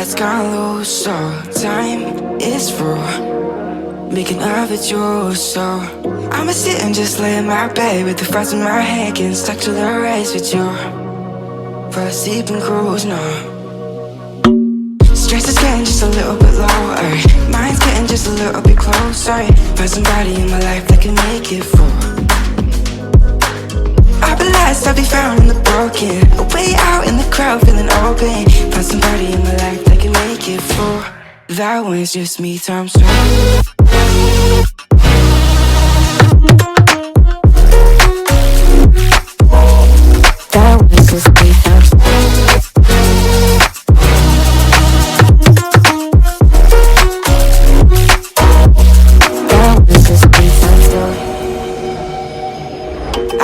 that's gone loose, so time is through. Making of it yours, so I'ma sit and just lay in my bed with the thoughts in my head, getting stuck to the race with you. For a sleeping cruise, no. Stress is getting just a little bit lower, mind's getting just a little bit closer. Find somebody in my life that can make it full. I'll be lost, I'll be found in the broken, way out in the crowd feeling open. Find somebody in my life that can make it full. That one's just me times two.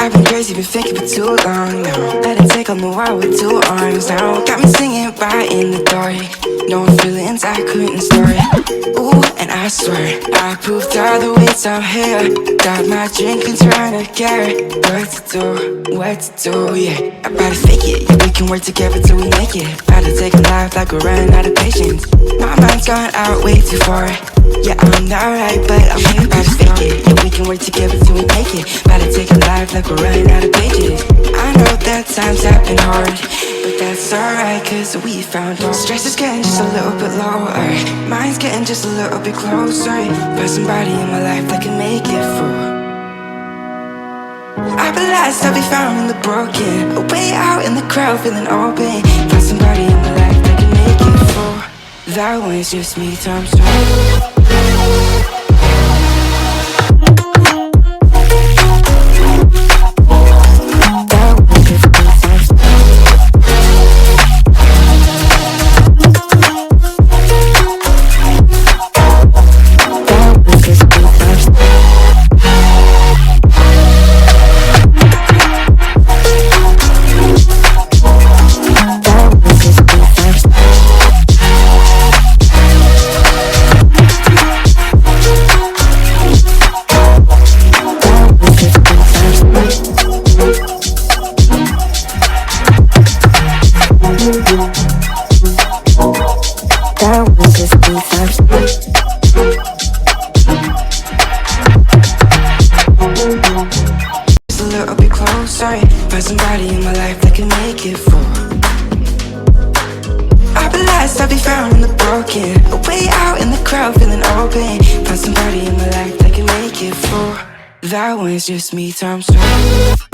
I've been crazy, been thinking for too long now. Let it take on the world with two arms now. Got me singing right in the dark, knowing feelings I couldn't store. Ooh, and I swear I proved all the ways I'm here. Got my drink and trying to get what to do, yeah. About to fake it, yeah, we can work together till we make it. About to take a life like we're running out of patience. My mind's gone out way too far. Yeah, I'm not right, but I'm here. About to fake it, yeah, we can work together till we make it. About to take a life like we're running out of pages. I know that times have been hard, but that's alright, cause we found hope. Stress is getting just a little bit lower, mind's getting just a little bit closer. Find somebody in my life that can make it through. I'll be lost, I'll be found in the broken, way out in the crowd feeling open. Find somebody in my life that can make it full. That one's just me times two. Just a little bit closer. Find somebody in my life that can make it full. I'll be lost, I'll be found in the broken, way out in the crowd feeling open. Find somebody in my life that can make it full. That one's just me times two.